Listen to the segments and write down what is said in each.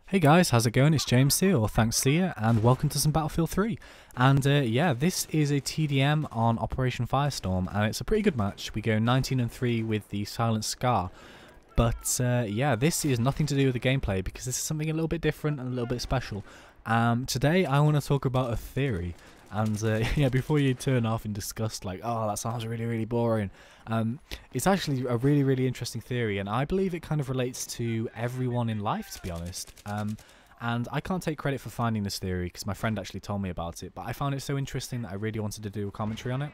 Hey guys, how's it going? It's James here, or ThnxCya, and welcome to some Battlefield 3. And yeah, this is a TDM on Operation Firestorm, and it's a pretty good match. We go 19-3 with the Silent Scar. But yeah, this is nothing to do with the gameplay, because this is something a little bit different and a little bit special. Today I want to talk about a theory. And yeah, before you turn off in disgust, like, oh, that sounds really, really boring. It's actually a really, really interesting theory, and I believe it kind of relates to everyone in life, to be honest. And I can't take credit for finding this theory, because my friend actually told me about it, but I found it so interesting that I really wanted to do a commentary on it.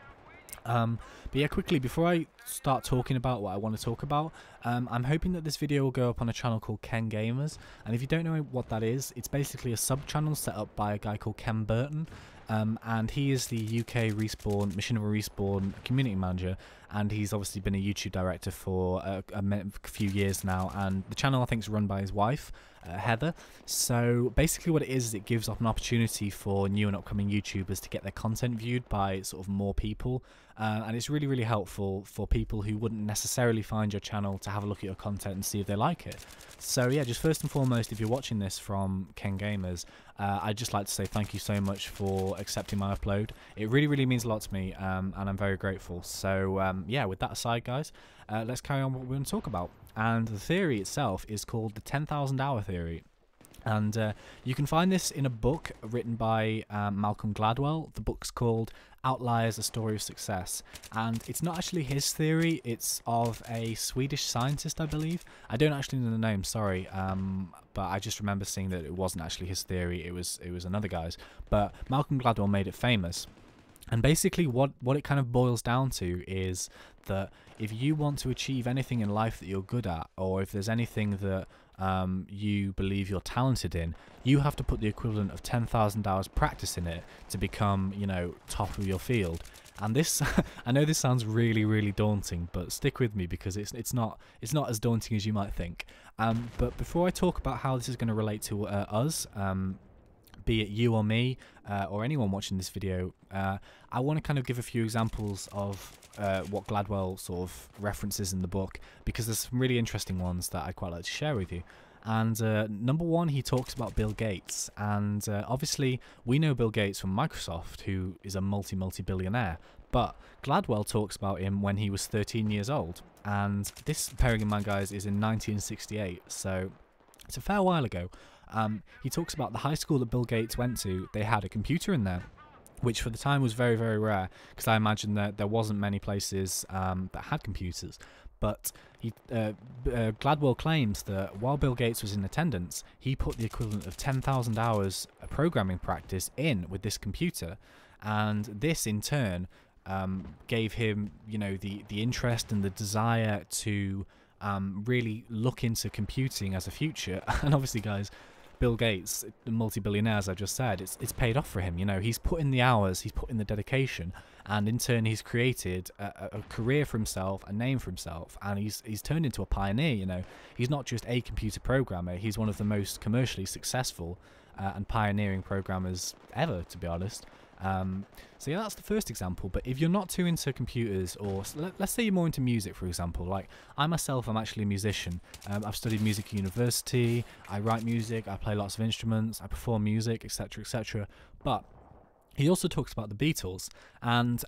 But yeah, quickly, before I start talking about what I want to talk about, I'm hoping that this video will go up on a channel called KENGamers, and if you don't know what that is, it's basically a sub-channel set up by a guy called Ken Burton, and he is the UK Respawn, Machinima Respawn community manager, and he's obviously been a YouTube director for a few years now, and the channel I think is run by his wife, Heather. So basically what it is it gives up an opportunity for new and upcoming YouTubers to get their content viewed by sort of more people, and it's really, really helpful for people who wouldn't necessarily find your channel to have a look at your content and see if they like it. So yeah, just first and foremost, if you're watching this from KENGamers, I'd just like to say thank you so much for accepting my upload. It really, really means a lot to me, and I'm very grateful. So yeah, with that aside, guys, let's carry on what we're going to talk about. And the theory itself is called the 10,000 hour theory. And you can find this in a book written by Malcolm Gladwel. The book's called Outliers, A Story of Success. And it's not actually his theory, it's of a Swedish scientist, I believe. I don't actually know the name, sorry, but I just remember seeing that it wasn't actually his theory, it was another guy's. But Malcolm Gladwel made it famous. And basically what it kind of boils down to is that if you want to achieve anything in life that you're good at, or if there's anything that you believe you're talented in, you have to put the equivalent of 10,000 hours practice in it to become, you know, top of your field. And this, I know this sounds really, really daunting, but stick with me because it's not as daunting as you might think. But before I talk about how this is going to relate to us, be it you or me, or anyone watching this video, I want to kind of give a few examples of what Gladwell sort of references in the book, because there's some really interesting ones that I'd quite like to share with you. And number one, he talks about Bill Gates, and obviously we know Bill Gates from Microsoft, who is a multi-billionaire, but Gladwell talks about him when he was 13 years old, and this, bearing in mind guys, is in 1968, so it's a fair while ago. He talks about the high school that Bill Gates went to, they had a computer in there, which for the time was very, very rare, because I imagine that there wasn't many places that had computers. But Gladwell claims that while Bill Gates was in attendance, he put the equivalent of 10,000 hours of programming practice in with this computer, and this in turn gave him, you know, the interest and the desire to really look into computing as a future. And obviously, guys, Bill Gates, the multi-billionaire, as I just said, it's paid off for him. You know, he's put in the hours, he's put in the dedication, and in turn he's created a career for himself, a name for himself, and he's turned into a pioneer. You know, he's not just a computer programmer, he's one of the most commercially successful and pioneering programmers ever, to be honest. So yeah, that's the first example. But if you're not too into computers, or let's say you're more into music, for example, like I myself, I'm actually a musician. I've studied music at university, I write music, I play lots of instruments, I perform music, etc, etc. But he also talks about the Beatles, and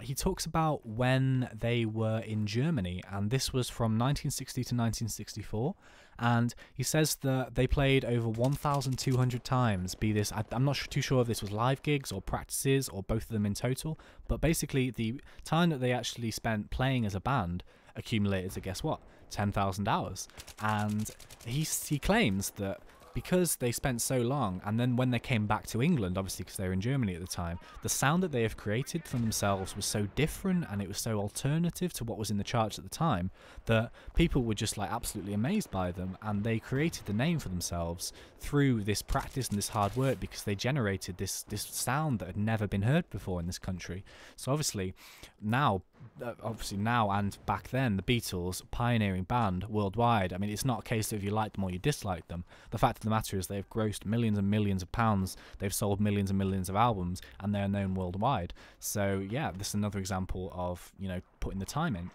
he talks about when they were in Germany, and this was from 1960 to 1964, and he says that they played over 1,200 times, be this, I'm not too sure if this was live gigs or practices or both of them in total, but basically the time that they actually spent playing as a band accumulated to, guess what, 10,000 hours, and he claims that because they spent so long, and then when they came back to England, obviously because they were in Germany at the time, the sound that they have created for themselves was so different, and it was so alternative to what was in the charts at the time, that people were just like absolutely amazed by them, and they created the name for themselves through this practice and this hard work, because they generated this sound that had never been heard before in this country. So obviously now and back then, the Beatles, pioneering band worldwide. I mean, it's not a case of you like them or you dislike them. The fact of the matter is they've grossed millions and millions of pounds, they've sold millions and millions of albums, and they're known worldwide. So yeah, this is another example of, you know, putting the time in.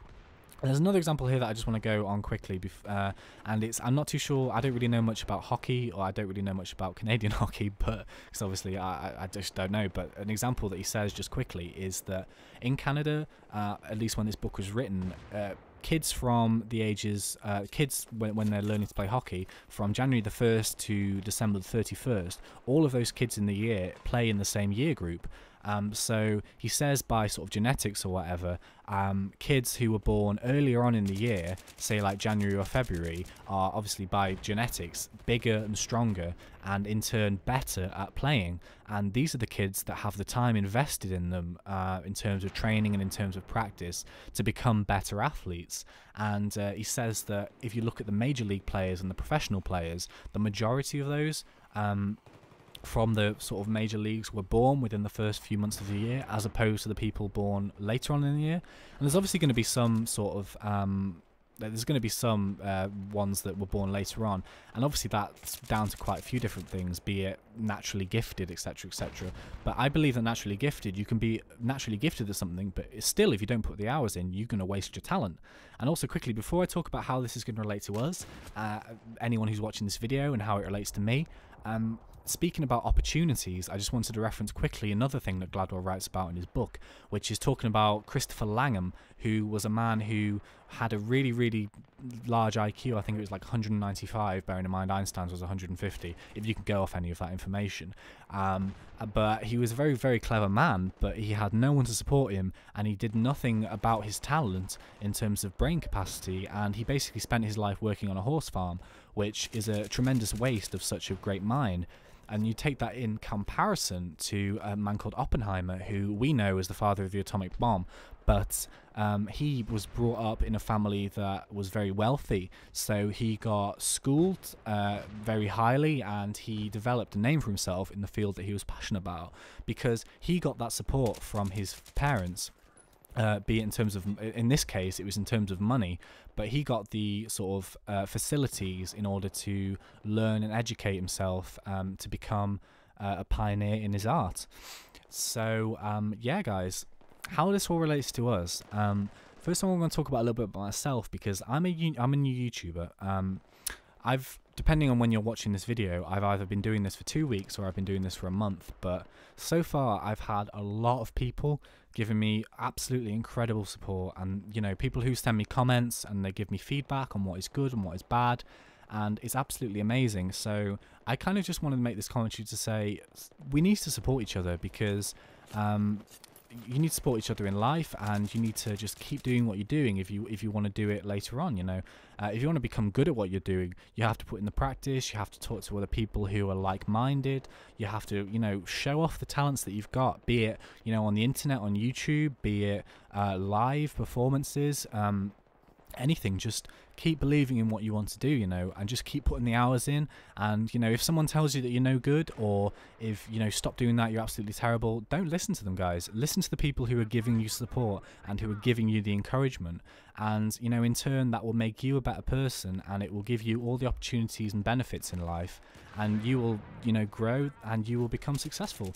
There's another example here that I just want to go on quickly, and I'm not too sure. I don't really know much about hockey, or I don't really know much about Canadian hockey, but because obviously I just don't know. But an example that he says just quickly is that in Canada, at least when this book was written, kids from the ages, when they're learning to play hockey, from January the 1st to December the 31st, all of those kids in the year play in the same year group. So he says by sort of genetics or whatever, kids who were born earlier on in the year, say like January or February, are obviously by genetics bigger and stronger, and in turn better at playing. And these are the kids that have the time invested in them in terms of training and in terms of practice to become better athletes. And he says that if you look at the major league players and the professional players, the majority of those from the sort of major leagues were born within the first few months of the year, as opposed to the people born later on in the year. And there's obviously going to be some sort of ones that were born later on, and obviously that's down to quite a few different things, be it naturally gifted, etc, etc. But I believe that naturally gifted, you can be naturally gifted at something, but still, if you don't put the hours in, you're going to waste your talent. And also quickly, before I talk about how this is going to relate to us, anyone who's watching this video, and how it relates to me, speaking about opportunities, I just wanted to reference quickly another thing that Gladwel writes about in his book, which is talking about Christopher Langham, who was a man who had a really, really large IQ. I think it was like 195, bearing in mind Einstein's was 150, if you can go off any of that information. But he was a very, very clever man, but he had no one to support him, and he did nothing about his talent in terms of brain capacity, and he basically spent his life working on a horse farm, which is a tremendous waste of such a great mind. And you take that in comparison to a man called Oppenheimer, who we know as the father of the atomic bomb, but he was brought up in a family that was very wealthy, so he got schooled very highly, and he developed a name for himself in the field that he was passionate about, because he got that support from his parents. Be it in terms of, in this case, it was in terms of money, but he got the sort of facilities in order to learn and educate himself to become a pioneer in his art. So, yeah, guys, how this all relates to us. First of all, I'm going to talk about a little bit about myself, because I'm a new YouTuber. Depending on when you're watching this video, I've either been doing this for 2 weeks or I've been doing this for a month, but so far I've had a lot of people giving me absolutely incredible support, and you know, people who send me comments and they give me feedback on what is good and what is bad, and it's absolutely amazing. So I kind of just wanted to make this commentary to say we need to support each other, because you need to support each other in life, and you need to just keep doing what you're doing if you want to do it later on. You know, if you want to become good at what you're doing, you have to put in the practice, you have to talk to other people who are like-minded, you have to, you know, show off the talents that you've got, be it, you know, on the internet, on YouTube, be it live performances, anything. Just keep believing in what you want to do, you know, and just keep putting the hours in. And you know, if someone tells you that you're no good, or if, you know, stop doing that, you're absolutely terrible, don't listen to them, guys. Listen to the people who are giving you support and who are giving you the encouragement, and you know, in turn that will make you a better person, and it will give you all the opportunities and benefits in life, and you will, you know, grow and you will become successful.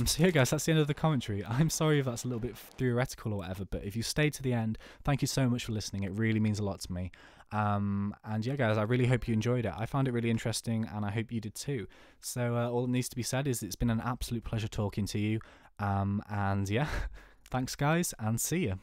So yeah, guys, that's the end of the commentary. I'm sorry if that's a little bit theoretical or whatever, but if you stayed to the end, thank you so much for listening. It really means a lot to me. And yeah, guys, I really hope you enjoyed it. I found it really interesting, and I hope you did too. So all that needs to be said is it's been an absolute pleasure talking to you. And yeah, thanks guys, and see ya.